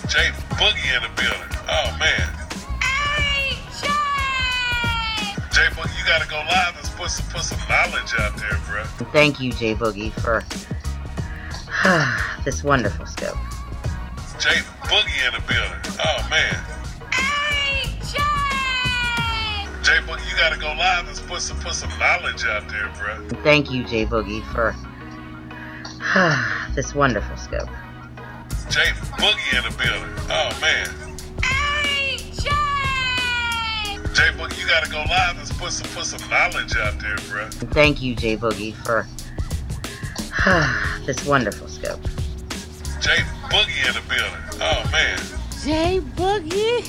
Jay Boogie in the building. Oh man. Jay Boogie, you gotta go live and put some knowledge out there, bro. Thank you, Jay Boogie, for this wonderful scope. Jay Boogie in the building. Oh man. Jay Boogie, you gotta go live and put some knowledge out there, bro. Thank you, Jay Boogie, for this wonderful scope. Jay Boogie in the building. Oh man. Jay Boogie, you gotta go live and put some knowledge out there, bro. Thank you, Jay Boogie, for this wonderful scope. Jay Boogie in the building. Oh man. Jay Boogie.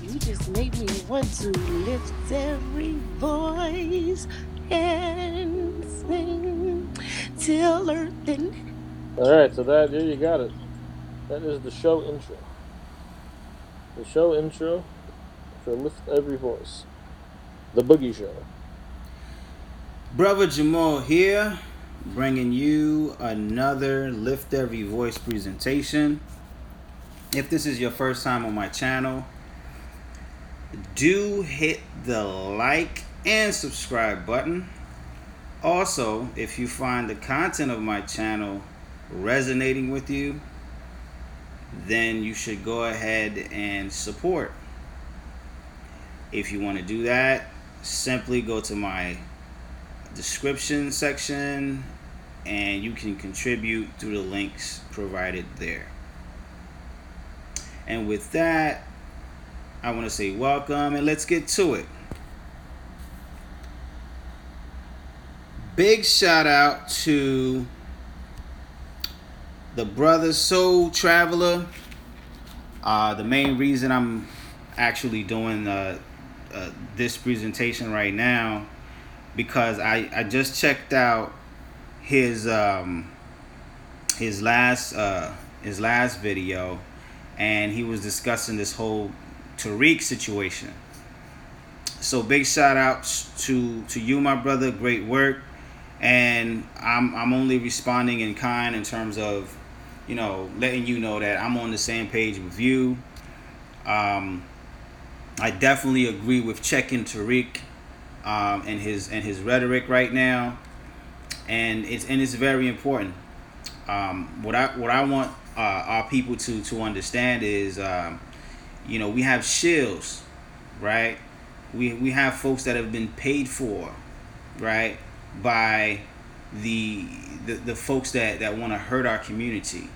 You just make me want to lift every voice and sing till earth and... Alright, so there you got it. That is the show intro. The show intro for Lift Every Voice. The Boogie Show. Brother Jamal here, bringing you another Lift Every Voice presentation. If this is your first time on my channel, do hit the like and subscribe button. Also, if you find the content of my channel resonating with you, then you should go ahead and support. If you want to do that, simply go to my description section and you can contribute through the links provided there. And with that, I want to say welcome and let's get to it. Big shout out to the brother Soul Traveler. The main reason I'm actually doing this presentation right now, because I just checked out his last video, and he was discussing this whole Tariq situation. So big shout out to you, my brother. Great work. And I'm only responding in kind in terms of, you know, letting you know that I'm on the same page with you. I definitely agree with checking Tariq and his rhetoric right now, and it's very important. What I want our people to understand is, you know, we have shills, right? We have folks that have been paid for, right, by the folks that want to hurt our community.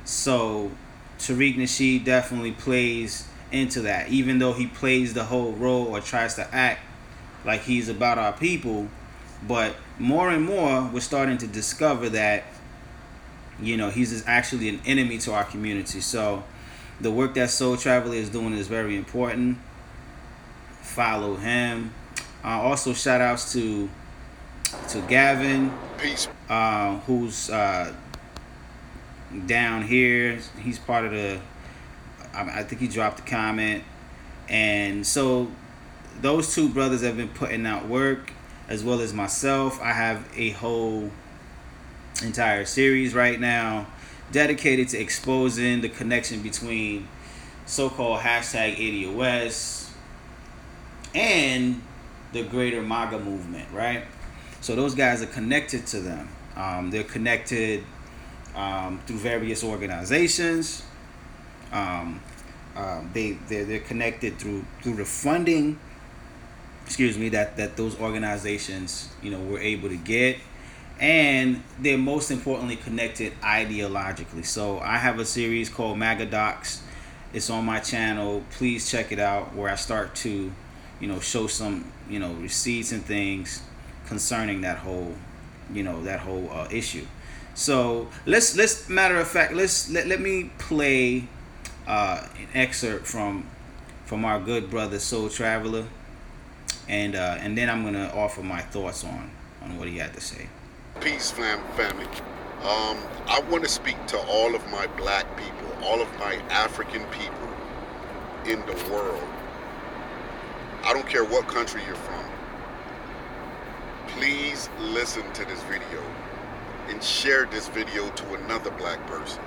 So Tariq Nasheed definitely plays into that, even though he plays the whole role or tries to act like he's about our people. But more and more we're starting to discover that, you know, he's actually an enemy to our community. So the work that Soul Traveler is doing is very important. Follow him. Also shout outs to Gavin. Peace. Who's down here. He's part of the, I think he dropped a comment. And so those two brothers have been putting out work, as well as myself. I have a whole entire series right now dedicated to exposing the connection between so-called hashtag ADOS and the greater MAGA movement, right? So those guys are connected to them. They're connected through various organizations. They're connected through the funding, that those organizations, you know, were able to get, and they're most importantly connected ideologically. So I have a series called MAGA Docs. It's on my channel. Please check it out, where I start to, you know, show some, you know, receipts and things concerning that whole, you know, issue. So let's matter of fact, let me play an excerpt from our good brother Soul Traveler, and then I'm gonna offer my thoughts on what he had to say. Peace, family. I want to speak to all of my black people, all of my African people in the world. I don't care what country you're from. Please listen to this video and share this video to another black person.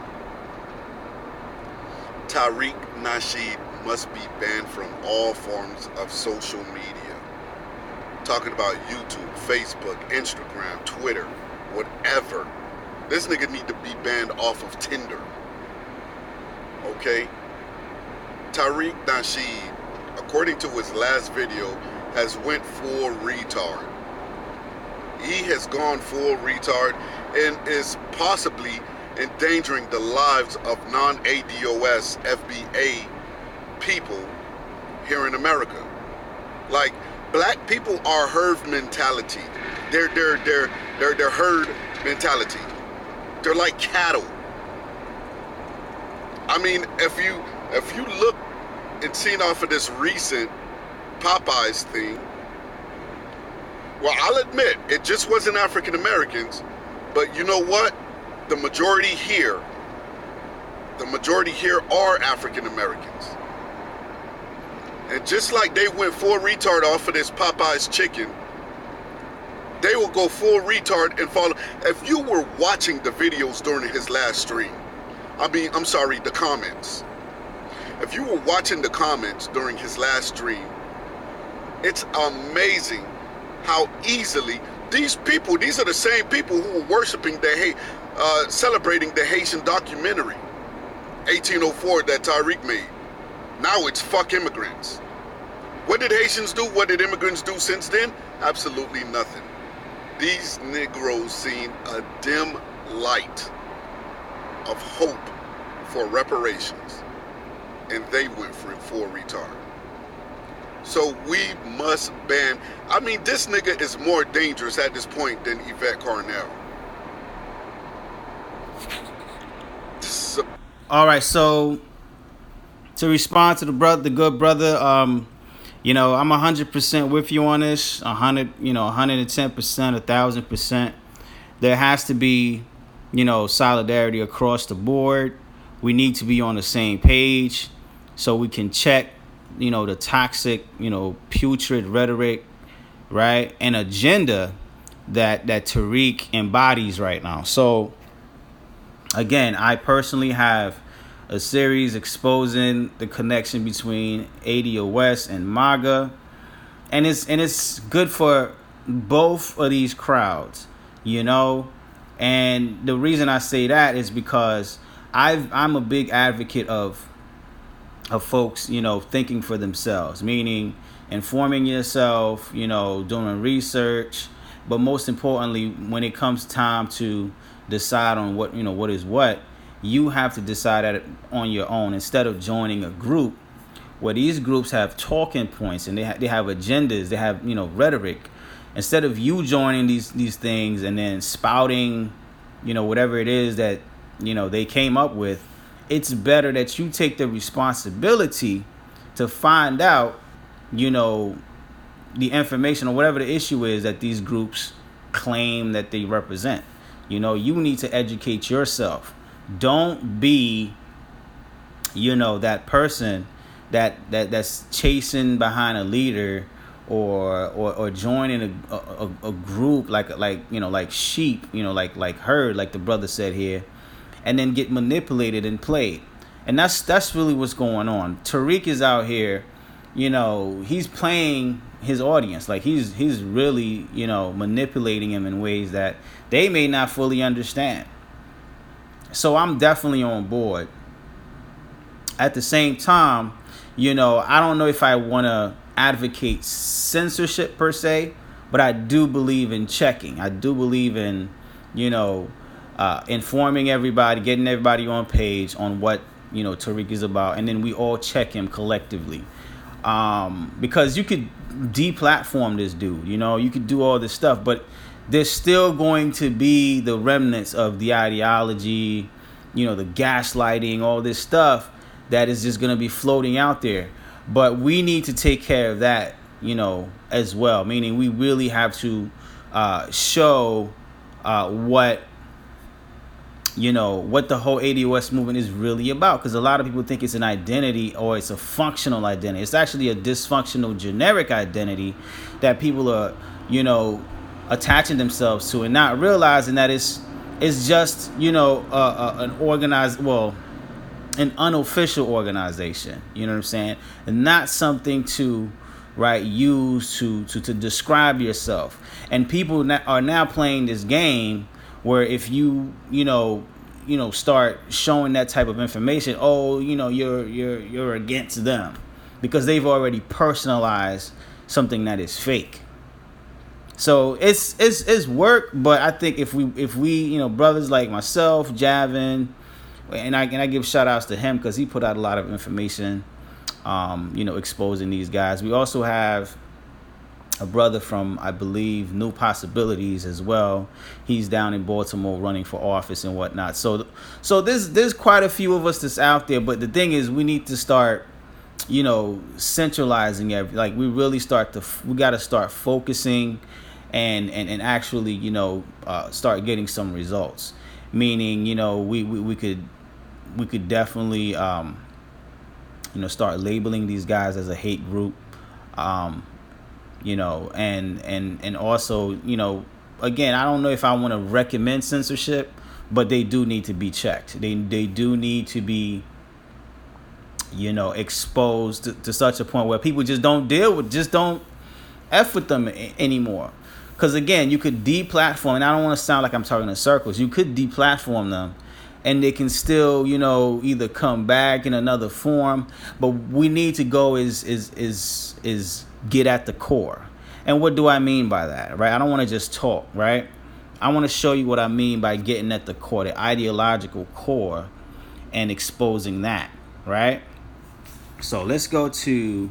Tariq Nasheed must be banned from all forms of social media. Talking about YouTube, Facebook, Instagram, Twitter, whatever. This nigga need to be banned off of Tinder. Okay? Tariq Nasheed, according to his last video, has went full retard. He has gone full retard and is possibly endangering the lives of non-ADOS FBA people here in America. Like, black people are herd mentality. They're herd mentality. They're like cattle. I mean, if you look and seen off of this recent Popeyes thing, well, I'll admit it just wasn't African Americans, but you know what? The majority here are African Americans. And just like they went full retard off of this Popeyes chicken, they will go full retard and follow. If you were watching the videos during his last stream, the comments. If you were watching the comments during his last stream, it's amazing how easily these are the same people who were worshiping celebrating the Haitian documentary, 1804, that Tariq made. Now it's fuck immigrants. What did Haitians do? What did immigrants do since then? Absolutely nothing. These Negroes seen a dim light of hope for reparations, and they went for full retard. So we must ban. I mean, this nigga is more dangerous at this point than Yvette Carnell. All right, so to respond to the good brother, I'm 100% with you on this. 110%, 1,000%. There has to be, solidarity across the board. We need to be on the same page so we can check, the toxic, putrid rhetoric, right, and agenda that Tariq embodies right now. So, again, I personally have a series exposing the connection between ADOS and MAGA, and it's good for both of these crowds, And the reason I say that is because I'm a big advocate of folks, thinking for themselves, meaning informing yourself, doing research, but most importantly, when it comes time to decide on what is what, you have to decide that on your own instead of joining a group where these groups have talking points and they have agendas, they have rhetoric. Instead of you joining these things and then spouting, whatever it is that they came up with, it's better that you take the responsibility to find out, the information or whatever the issue is that these groups claim that they represent. You need to educate yourself. Don't be, that person that's chasing behind a leader or joining a group like sheep, like herd, like the brother said here, and then get manipulated and played. And that's really what's going on. Tariq is out here, he's playing his audience. Like he's really, manipulating him in ways that they may not fully understand. So I'm definitely on board. At the same time, I don't know if I want to advocate censorship per se, but I do believe in checking. I do believe in, informing everybody, getting everybody on page on what, Tariq is about, and then we all check him collectively. Because you could deplatform this dude, you could do all this stuff, but there's still going to be the remnants of the ideology, the gaslighting, all this stuff that is just going to be floating out there. But we need to take care of that, as well. Meaning we really have to show what the whole ADOS movement is really about. Because a lot of people think it's an identity or it's a functional identity. It's actually a dysfunctional generic identity that people are, attaching themselves to and not realizing that it's just, an organized, an unofficial organization. You know what I'm saying? And not something to, right, use to describe yourself. And people are now playing this game where if you start showing that type of information, oh, you're against them, because they've already personalized something that is fake. So it's work, but I think if we brothers like myself, Javin, and I give shout outs to him because he put out a lot of information, exposing these guys. We also have a brother from, I believe, New Possibilities as well. He's down in Baltimore running for office and whatnot. So there's quite a few of us that's out there. But the thing is, we need to start, centralizing everything. Like we really we got to start focusing and actually, start getting some results. Meaning, we could definitely, start labeling these guys as a hate group. And also, again, I don't know if I want to recommend censorship, but they do need to be checked. They do need to be, exposed to such a point where people just don't F with them anymore. Because again, you could deplatform, and I don't want to sound like I'm talking in circles. You could deplatform them, and they can still, either come back in another form. But we need to go is get at the core. And what do I mean by that, right? I don't want to just talk, right? I want to show you what I mean by getting at the core, the ideological core, and exposing that, right? So let's go to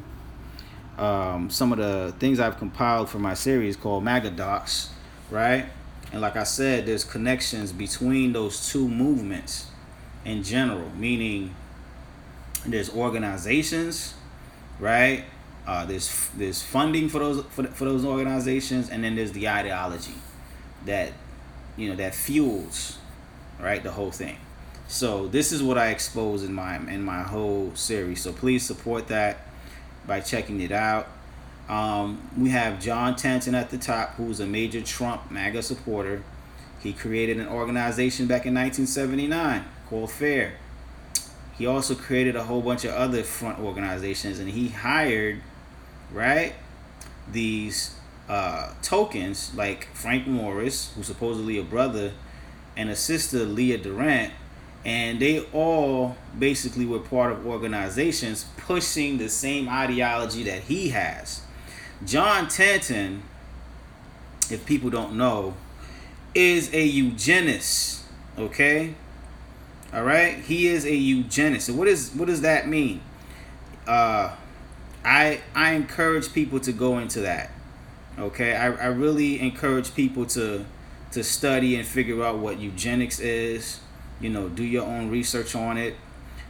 some of the things I've compiled for my series called Magadocs, right? And like I said, there's connections between those two movements in general, meaning there's organizations, right? There's funding for those organizations, and then there's the ideology that that fuels, right, the whole thing. So this is what I expose in my whole series. So please support that by checking it out. We have John Tanton at the top, who's a major Trump MAGA supporter. He created an organization back in 1979 called FAIR. He also created a whole bunch of other front organizations, and he hired, right, these tokens like Frank Morris, who's supposedly a brother, and a sister, Leah Durant, and they all basically were part of organizations pushing the same ideology that he has. John Tanton, if people don't know, is a eugenist, okay? All right? He is a eugenist. So what does that mean? I encourage people to go into that, okay? I really encourage people to study and figure out what eugenics is. Do your own research on it.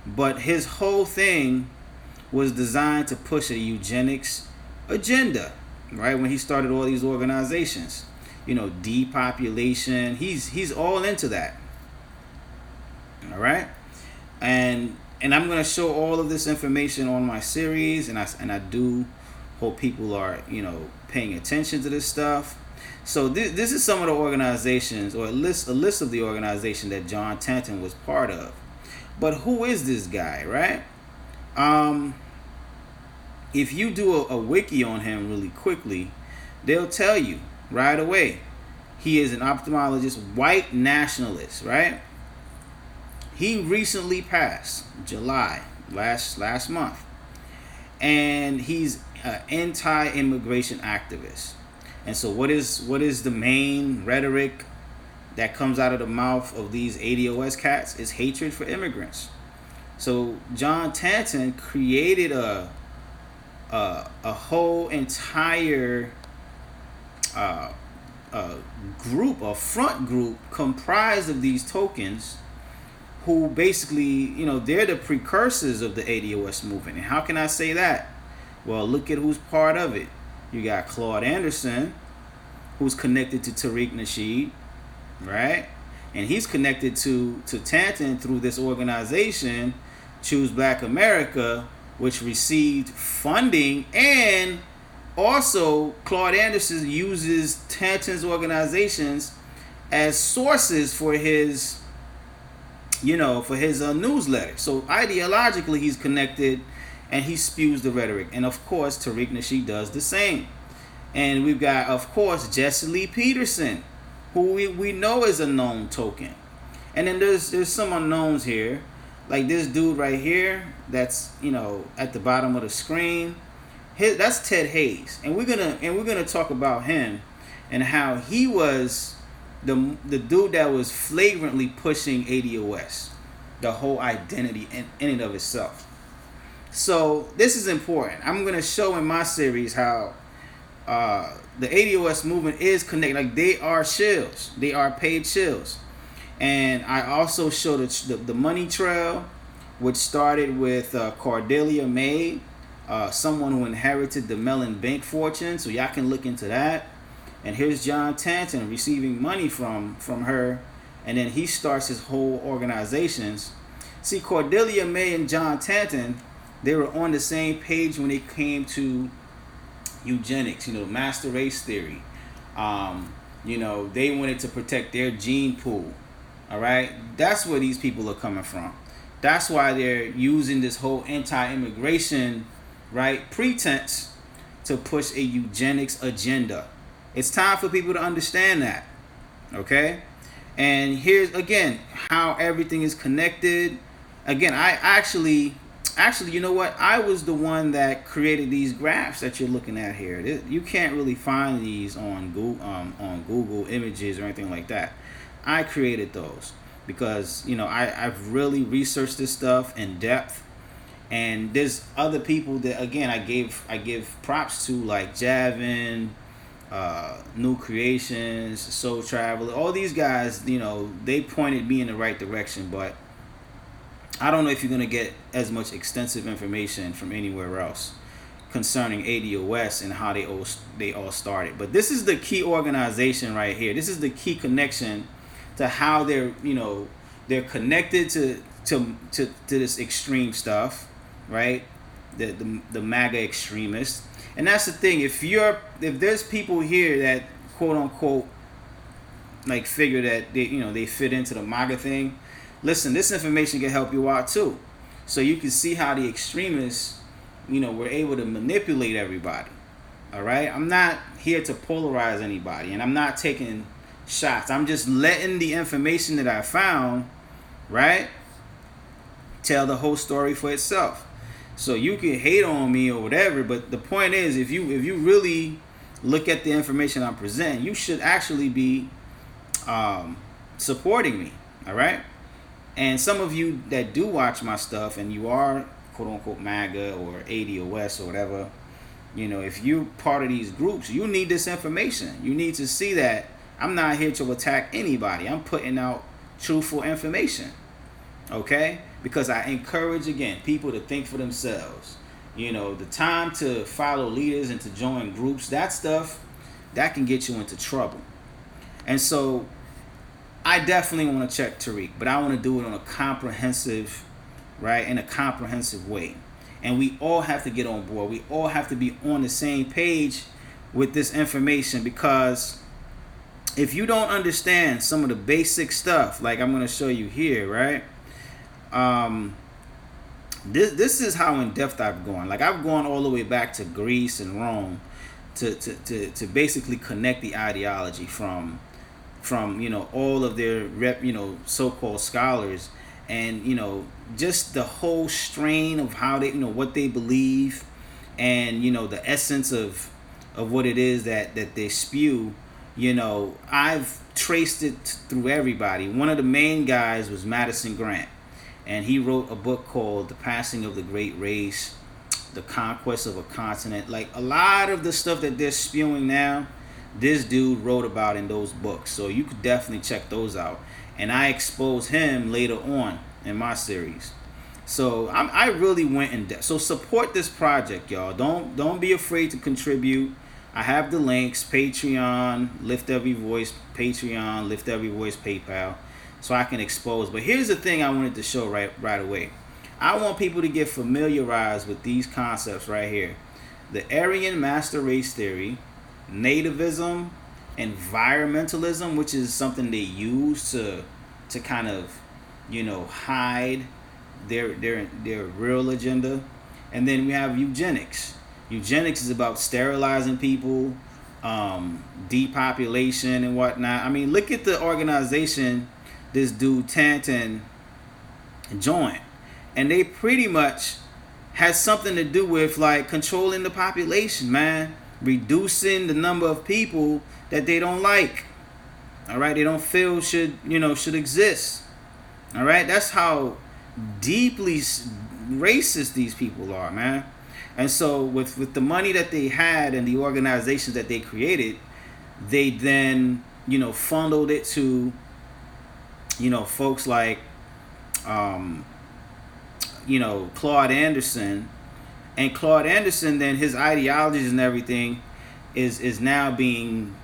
But his whole thing was designed to push a eugenics agenda, right? When he started all these organizations, depopulation, he's all into that. All right? And I'm going to show all of this information on my series, and I do hope people are, paying attention to this stuff. So this is some of the organizations, or a list of the organization that John Tanton was part of. But who is this guy, right? If you do a wiki on him really quickly, they'll tell you right away. He is an ophthalmologist, white nationalist, right? He recently passed July, last month. And he's an anti-immigration activist. And so what is the main rhetoric that comes out of the mouth of these ADOS cats? Is hatred for immigrants. So John Tanton created a whole entire a front group comprised of these tokens, who basically, they're the precursors of the ADOS movement. And how can I say that? Well, look at who's part of it. You got Claude Anderson, who's connected to Tariq Nasheed, right? And he's connected to Tanton through this organization, Choose Black America, which received funding. And also, Claude Anderson uses Tanton's organizations as sources for his for his newsletter. So ideologically, he's connected, and he spews the rhetoric. And of course, Tariq Nasheed does the same. And we've got, of course, Jesse Lee Peterson, who we know is a known token. And then there's some unknowns here, like this dude right here, that's at the bottom of the screen. That's Ted Hayes, and we're gonna talk about him and how he was the dude that was flagrantly pushing ADOS, the whole identity in and of itself. So this is important. I'm gonna show in my series how the ADOS movement is connected. Like, they are shills, they are paid shills. And I also show the money trail, which started with Cordelia May, someone who inherited the Mellon Bank fortune. So y'all can look into that. And here's John Tanton receiving money from her. And then he starts his whole organizations. See, Cordelia May and John Tanton, they were on the same page when it came to eugenics, master race theory. They wanted to protect their gene pool. All right, that's where these people are coming from. That's why they're using this whole anti-immigration, right, pretense to push a eugenics agenda. It's time for people to understand that. Okay, and here's again how everything is connected. Again, I actually, you know what? I was the one that created these graphs that you're looking at here. You can't really find these on Google Images or anything like that. I created those because I've really researched this stuff in depth, and there's other people that again I give props to, like Javin, New Creations, Soul Traveler. All these guys, they pointed me in the right direction, but I don't know if you're gonna get as much extensive information from anywhere else concerning ADOS and how they all started. But this is the key organization right here. This is the key connection to how they're connected to this extreme stuff, right? The MAGA extremists. And that's the thing. If there's people here that quote unquote like figure that they fit into the MAGA thing, listen, this information can help you out too. So you can see how the extremists, were able to manipulate everybody. All right? I'm not here to polarize anybody, and I'm not taking shots. I'm just letting the information that I found, right, tell the whole story for itself. So you can hate on me or whatever, but the point is, if you really look at the information I'm presenting, you should actually be supporting me. All right? And some of you that do watch my stuff and you are quote unquote MAGA or ADOS or whatever, if you're part of these groups, you need this information. You need to see that I'm not here to attack anybody. I'm putting out truthful information. Okay? Because I encourage, again, people to think for themselves. The time to follow leaders and to join groups, that stuff, that can get you into trouble. And so I definitely want to check Tariq, but I want to do it on a comprehensive, right, in a comprehensive way. And we all have to get on board. We all have to be on the same page with this information, because if you don't understand some of the basic stuff, like I'm going to show you here, right? This is how in depth I've gone. Like, I've gone all the way back to Greece and Rome to basically connect the ideology from all of their so-called scholars, and just the whole strain of how they what they believe, and the essence of what it is that they spew. I've traced it through everybody. One of the main guys was Madison Grant, and he wrote a book called The Passing of the Great Race, The Conquest of a Continent. Like, a lot of the stuff that they're spewing now, this dude wrote about in those books. So you could definitely check those out. And I expose him later on in my series. So I really went in depth. So support this project, y'all. Don't be afraid to contribute. I have the links: Patreon, Lift Every Voice, Patreon, Lift Every Voice, PayPal, so I can expose. But here's the thing I wanted to show right away. I want people to get familiarized with these concepts right here: the Aryan master race theory, nativism, environmentalism, which is something they use to kind of hide their real agenda. And then we have eugenics. Eugenics is about sterilizing people, depopulation and whatnot. I mean, look at the organization this dude Tanton joined, and they pretty much has something to do with like controlling the population, man, reducing the number of people that they don't like. All right, they don't feel should exist. All right, that's how deeply racist these people are, man. And so with the money that they had and the organizations that they created, they then funneled it to folks like Claude Anderson. And Claude Anderson, then his ideologies and everything is now being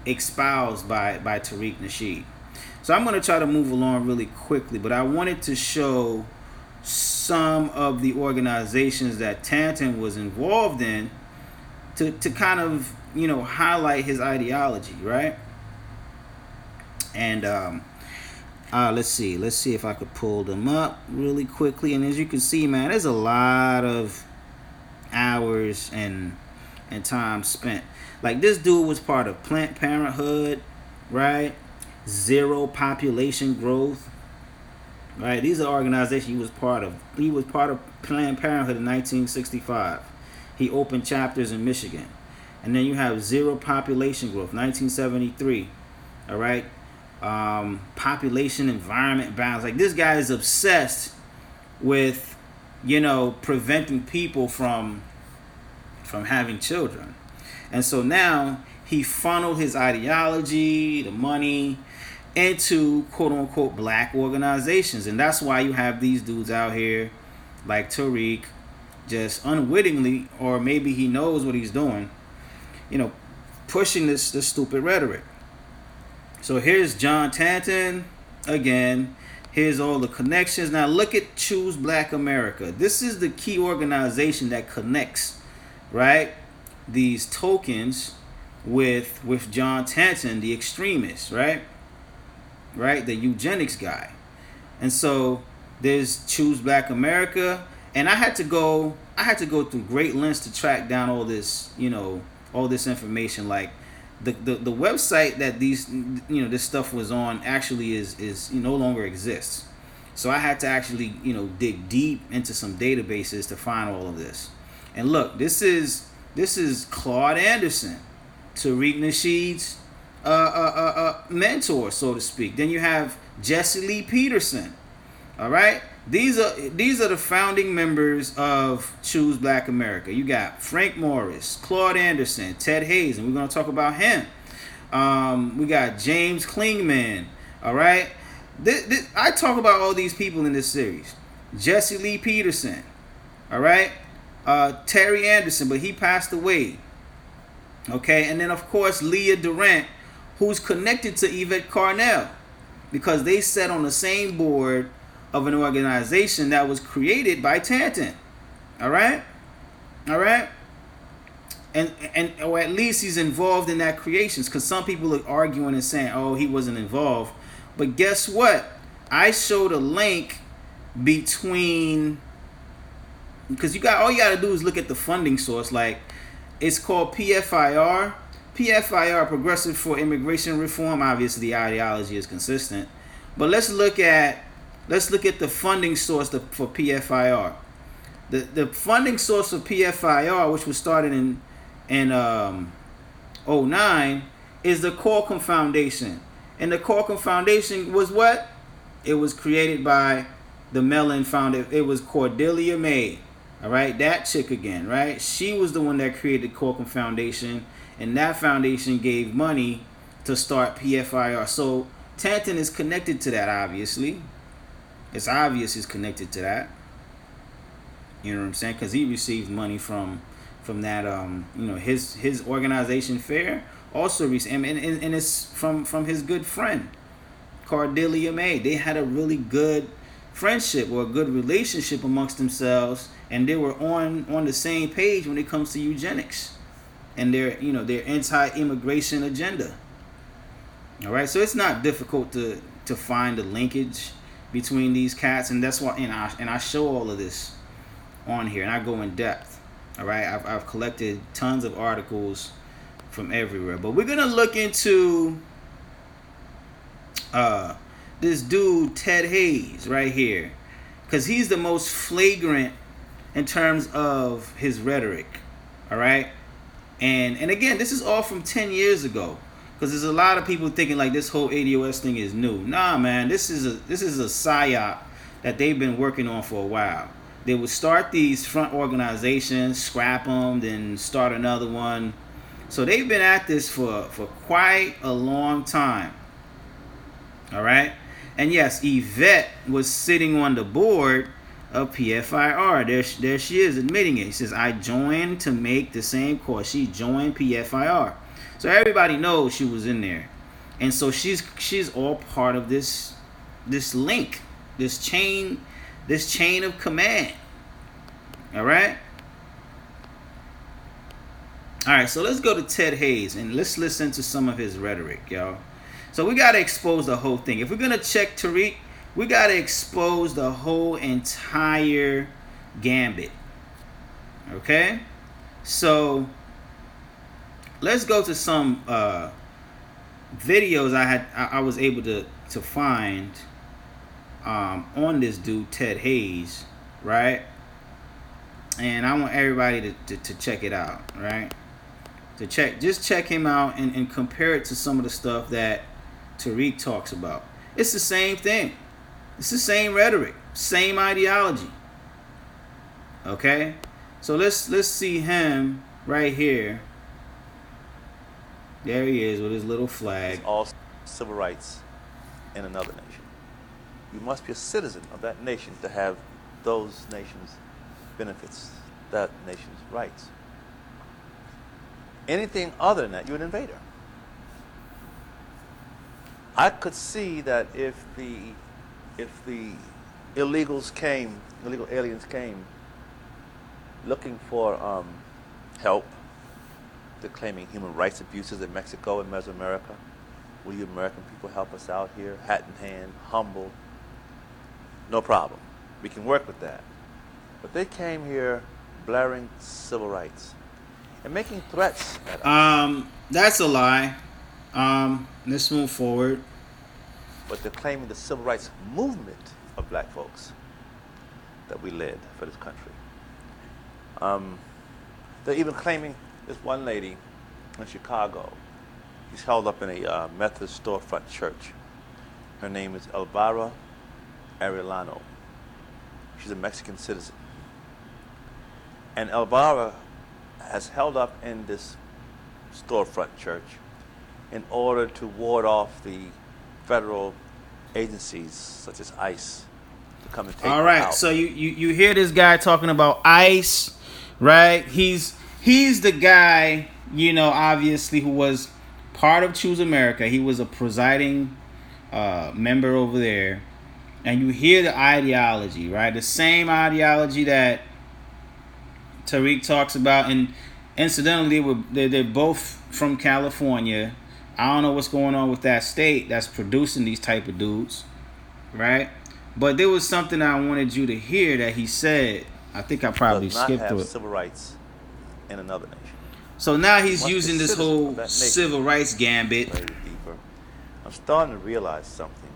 espoused by Tariq Nasheed. So I'm going to try to move along really quickly, but I wanted to show some of the organizations that Tanton was involved in to kind of highlight his ideology, right? And let's see if I could pull them up really quickly. And as you can see, man, there's a lot of hours and time spent. Like, this dude was part of Planned Parenthood, right? Zero population growth, right? These are organizations he was part of. He was part of Planned Parenthood in 1965. He opened chapters in Michigan. And then you have zero population growth, 1973. All right. Population environment balance. Like, this guy is obsessed with preventing people from having children. And so now he funneled his ideology, the money, into quote unquote black organizations. And that's why you have these dudes out here like Tariq, just unwittingly, or maybe he knows what he's doing, pushing this stupid rhetoric. So here's John Tanton again. Here's all the connections. Now look at Choose Black America. This is the key organization that connects, right, these tokens with John Tanton, the extremist, right, the eugenics guy. And so there's Choose Black America, and I had to go through great lengths to track down all this, all this information. Like, the website that these this stuff was on actually is no longer exists. So I had to actually dig deep into some databases to find all of this. And look, this is Claude Anderson, Tariq Nasheed's mentor, so to speak. Then you have Jesse Lee Peterson. All right, these are the founding members of Choose Black America. You got Frank Morris, Claude Anderson, Ted Hayes, and we're gonna talk about him. We got James Klingman. All right, I talk about all these people in this series. Jesse Lee Peterson. All right, Terry Anderson, but he passed away. Okay, and then of course Leah Durant, who's connected to Yvette Carnell, because they sat on the same board of an organization that was created by Tanton. All right, and or at least he's involved in that creations, because some people are arguing and saying, oh, he wasn't involved. But guess what? I showed a link between, because all you got to do is look at the funding source. Like, it's called PFIR, Progressive for Immigration Reform. Obviously the ideology is consistent, but let's look at the funding source for PFIR. The funding source of PFIR, which was started in 2009, is the Corcoran Foundation. And the Corcoran Foundation was what? It was created by the Mellon founder. It was Cordelia May. All right, that chick again, right? She was the one that created the Corcoran Foundation, and that foundation gave money to start PFIR. So Tanton is connected to that, obviously. It's obvious he's connected to that. You know what I'm saying? Because he received money from that. His organization FAIR also received, and it's from his good friend Cordelia May. They had a really good friendship or a good relationship amongst themselves, and they were on the same page when it comes to eugenics and their anti-immigration agenda. All right, so it's not difficult to find the linkage between these cats, and that's why, and I show all of this on here, and I go in depth. All right, I've collected tons of articles from everywhere, but we're gonna look into this dude Ted Hayes right here, because he's the most flagrant in terms of his rhetoric. All right, and again, this is all from 10 years ago, because there's a lot of people thinking like this whole ADOS thing is new. Nah, man, this is a psyop that they've been working on for a while. They would start these front organizations, scrap them, then start another one. So they've been at this for quite a long time. All right, and yes, Yvette was sitting on the board of PFIR. There she is admitting it. She says, I joined to make the same course. She joined PFIR. So everybody knows she was in there. And so she's all part of this link, this chain of command. All right? All right, so let's go to Ted Hayes and let's listen to some of his rhetoric, y'all. So we got to expose the whole thing. If we're going to check Tariq, we got to expose the whole entire gambit. Okay? So let's go to some videos I was able to find on this dude Ted Hayes, right? And I want everybody to check it out, right? Just check him out and compare it to some of the stuff that Tariq talks about. It's the same thing. It's the same rhetoric, same ideology. Okay? So let's see him right here. There he is with his little flag. All civil rights in another nation. You must be a citizen of that nation to have those nations' benefits, that nation's rights. Anything other than that, you're an invader. I could see that if the illegal aliens came looking for help, they're claiming human rights abuses in Mexico and Mesoamerica. Will you American people help us out here, hat in hand, humble? No problem. We can work with that. But they came here blaring civil rights and making threats at us. That's a lie. Let's move forward. But they're claiming the civil rights movement of black folks that we led for this country. They're even claiming this one lady in Chicago. She's held up in a Methodist storefront church. Her name is Elvira Arellano. She's a Mexican citizen. And Elvira has held up in this storefront church in order to ward off the federal agencies such as ICE to come and take her out. All right, so you hear this guy talking about ICE, right? He's the guy, obviously, who was part of Choose America. He was a presiding member over there. And you hear the ideology, right? The same ideology that Tariq talks about. And incidentally, they're both from California. I don't know what's going on with that state that's producing these type of dudes, right? But there was something I wanted you to hear that he said. I think I probably skipped through it. Civil rights in another nation. So now he's using this whole civil rights gambit. Deeper. I'm starting to realize something,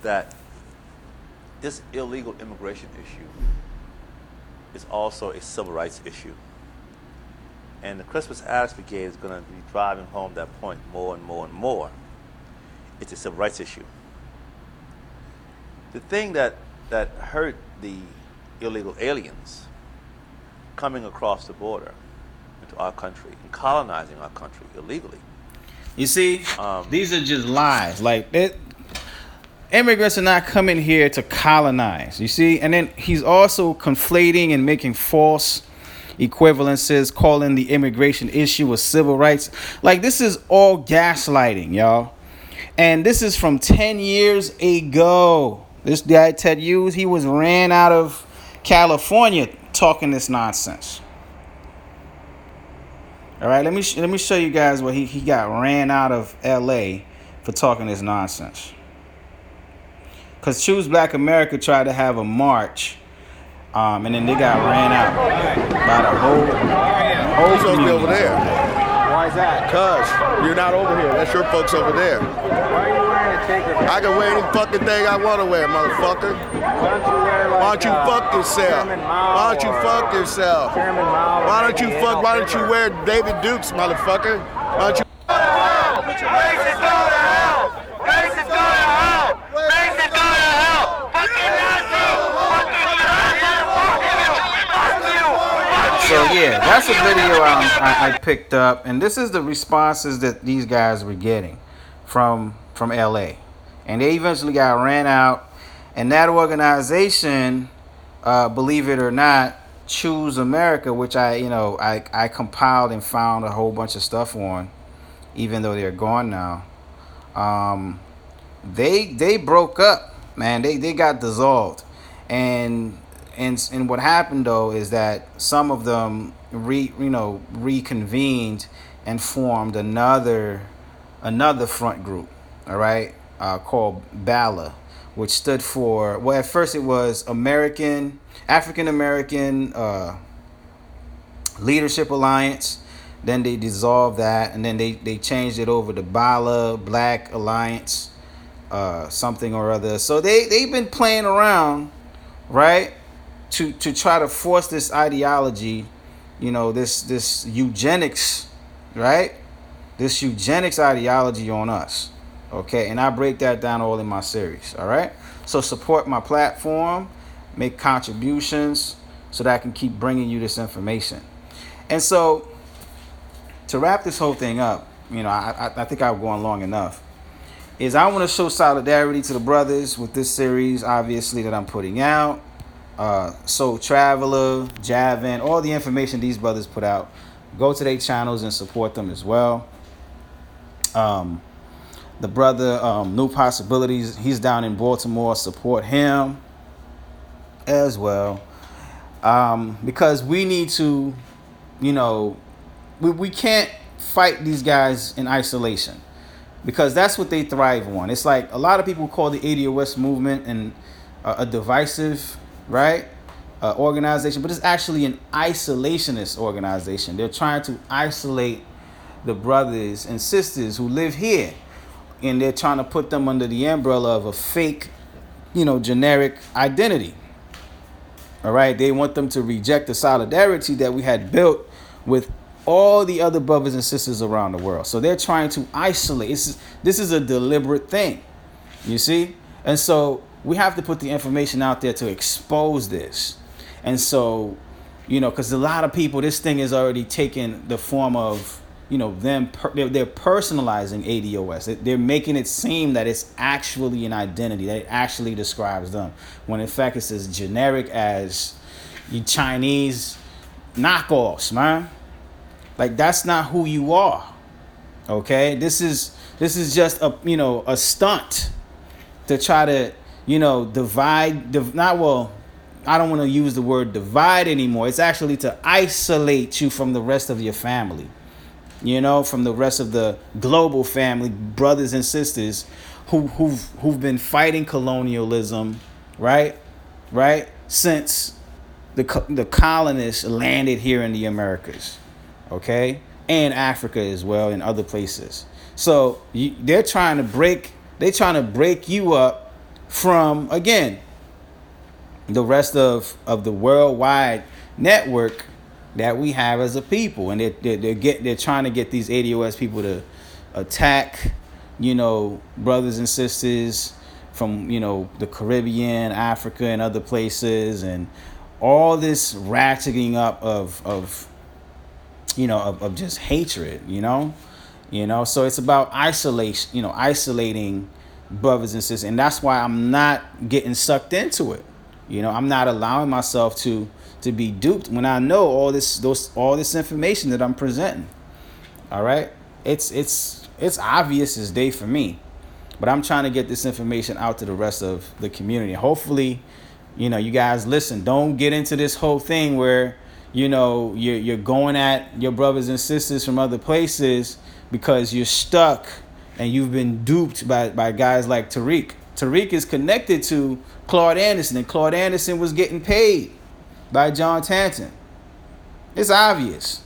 that this illegal immigration issue is also a civil rights issue. And the Christmas Addicts Brigade is going to be driving home that point more and more and more. It's a civil rights issue. The thing that hurt the illegal aliens coming across the border into our country and colonizing our country illegally. You see, these are just lies. Like, immigrants are not coming here to colonize, you see? And then he's also conflating and making false equivalences, calling the immigration issue a civil rights. Like, this is all gaslighting, y'all. And this is from 10 years ago. This guy, Ted Hughes, he was ran out of California talking this nonsense. All right, let me show you guys where he got ran out of LA for talking this nonsense. because Choose Black America tried to have a march, and then they got ran out by the whole You're supposed to be over community. there. Why is that? Cuz, you're not over here. That's your folks over there. Why are you wearing a taker? I can wear any fucking thing I want to wear, motherfucker. Why don't you wear like Why don't you fuck yourself? Chairman Mao Why don't you or, fuck yourself? Chairman Mao? Why don't you fuck? Why don't you wear David Dukes, motherfucker? Why don't you? So yeah, that's a video I picked up, and this is the responses that these guys were getting from LA, and they eventually got ran out. And that organization, believe it or not, Choose America, which I compiled and found a whole bunch of stuff on, even though they're gone now. They broke up, man. They got dissolved, and what happened though is that some of them reconvened and formed another front group, all right, called BALA, which stood for, well, at first it was African American Leadership Alliance. Then they dissolved that, and then they changed it over to BALA, Black Alliance, something or other. So they've been playing around, right, to try to force this ideology, this eugenics, right? This eugenics ideology on us. Okay, and I break that down all in my series. All right, so support my platform, make contributions so that I can keep bringing you this information. And so to wrap this whole thing up, I think I've gone long enough, is I want to show solidarity to the brothers with this series, obviously, that I'm putting out. Soul Traveler, Javin, all the information these brothers put out, go to their channels and support them as well. The brother, New Possibilities, he's down in Baltimore, support him as well. Because we need to, we can't fight these guys in isolation, because that's what they thrive on. It's like a lot of people call the ADOS movement and a divisive, right, organization, but it's actually an isolationist organization. They're trying to isolate the brothers and sisters who live here, and they're trying to put them under the umbrella of a fake, generic identity. All right, they want them to reject the solidarity that we had built with all the other brothers and sisters around the world. So they're trying to isolate. This is a deliberate thing, you see? And so we have to put the information out there to expose this. And so, because a lot of people, this thing is already taken the form of, they're personalizing ADOS. They're making it seem that it's actually an identity, that it actually describes them, when in fact it's as generic as you Chinese knockoffs, man. Like, that's not who you are. Okay, this is just a stunt to try to divide. I don't want to use the word divide anymore. It's actually to isolate you from the rest of your family, from the rest of the global family, brothers and sisters who've been fighting colonialism, right, since the colonists landed here in the Americas, okay, and Africa as well, and other places. So they're trying to break you up from, again, the rest of the worldwide network that we have as a people, and they're trying to get these ADOS people to attack, brothers and sisters from the Caribbean, Africa, and other places, and all this ratcheting up of just hatred, So it's about isolation, isolating brothers and sisters, and that's why I'm not getting sucked into it. I'm not allowing myself to be duped when I know all this information that I'm presenting. All right, it's obvious as day for me, but I'm trying to get this information out to the rest of the community. Hopefully, you guys listen. Don't get into this whole thing where you're going at your brothers and sisters from other places because you're stuck and you've been duped by guys like Tariq Tariq is connected to Claude Anderson, and Claude Anderson was getting paid by John Tanton. It's obvious.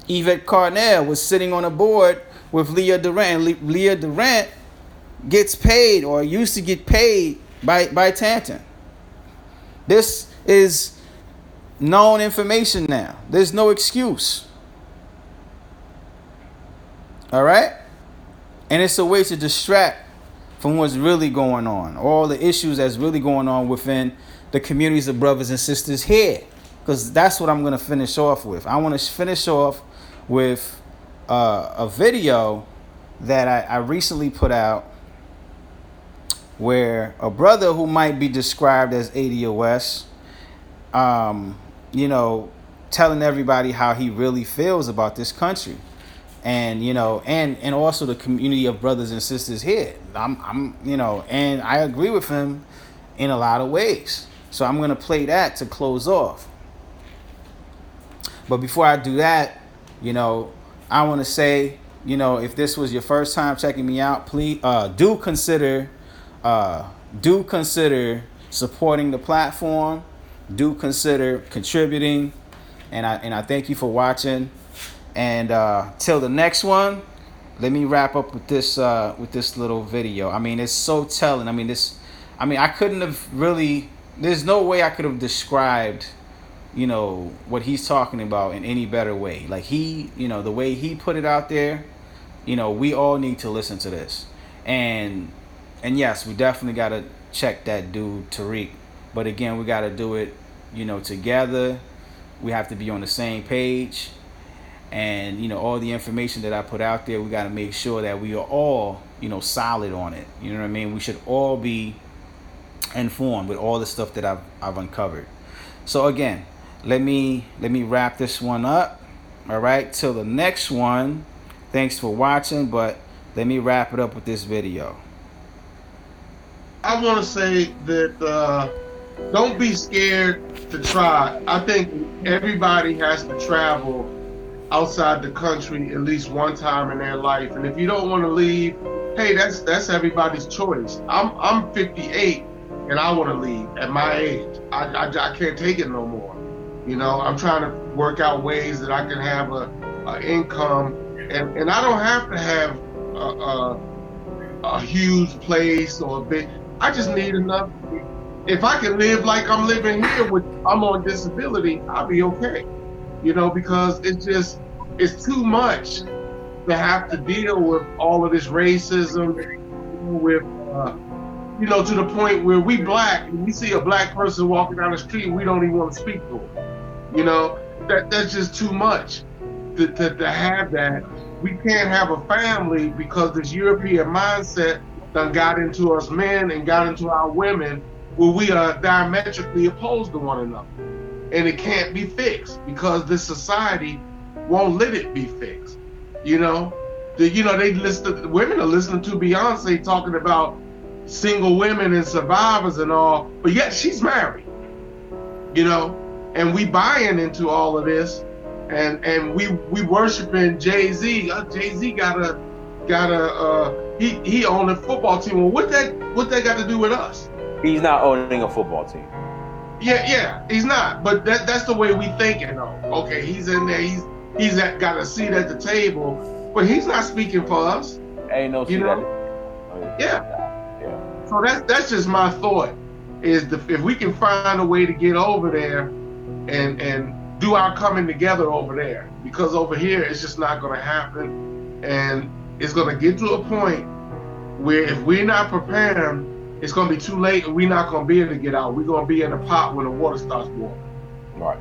Yvette Carnell was sitting on a board with Leah Durant. Leah Durant gets paid, or used to get paid, by Tanton. This is known information now. There's no excuse. All right? And it's a way to distract from what's really going on, all the issues that's really going on within the communities of brothers and sisters here. Because that's what I'm going to finish off with. I want to finish off with a video that I recently put out, where a brother who might be described as ADOS, telling everybody how he really feels about this country. And and also the community of brothers and sisters here. And I agree with him in a lot of ways. So I'm gonna play that to close off. But before I do that, I want to say, if this was your first time checking me out, please do consider supporting the platform. Do consider contributing, and I thank you for watching. And till the next one, let me wrap up with this little video. I mean, it's so telling. I couldn't have really. There's no way I could have described, what he's talking about in any better way. Like the way he put it out there. We all need to listen to this. And yes, we definitely gotta check that dude Tariq. But again, we gotta do it, together. We have to be on the same page. And all the information that I put out there, we got to make sure that we are all solid on it. You know what I mean? We should all be informed with all the stuff that I've uncovered. So again, let me wrap this one up. All right, till the next one. Thanks for watching, but let me wrap it up with this video. I want to say that don't be scared to try. I think everybody has to travel outside the country at least one time in their life, and if you don't want to leave, hey, that's everybody's choice. I'm 58 and I want to leave at my age. I can't take it no more. I'm trying to work out ways that I can have a income, and I don't have to have a huge place or a big. I just need enough. If I can live like I'm living here, with I'm on disability, I'll be okay. Because it's too much to have to deal with all of this racism, with to the point where we black, and we see a black person walking down the street, we don't even want to speak to them. That's just too much to have that. We can't have a family because this European mindset done got into us men and got into our women, where we are diametrically opposed to one another. And it can't be fixed because this society won't let it be fixed. Women are listening to Beyonce talking about single women and survivors and all, but yet she's married. And we buying into all of this, and we worshiping Jay-Z. Jay-Z he owned a football team. Well, what that got to do with us? He's not owning a football team. Yeah, he's not. But that's the way we thinking though. Okay, he's in there. He's got a seat at the table, but he's not speaking for us. Ain't no seat at the table. Yeah. So that's just my thought. Is if we can find a way to get over there and do our coming together over there, because over here it's just not going to happen, and it's going to get to a point where if we're not preparing, it's going to be too late, and we're not going to be able to get out. We're going to be in the pot when the water starts boiling. Right.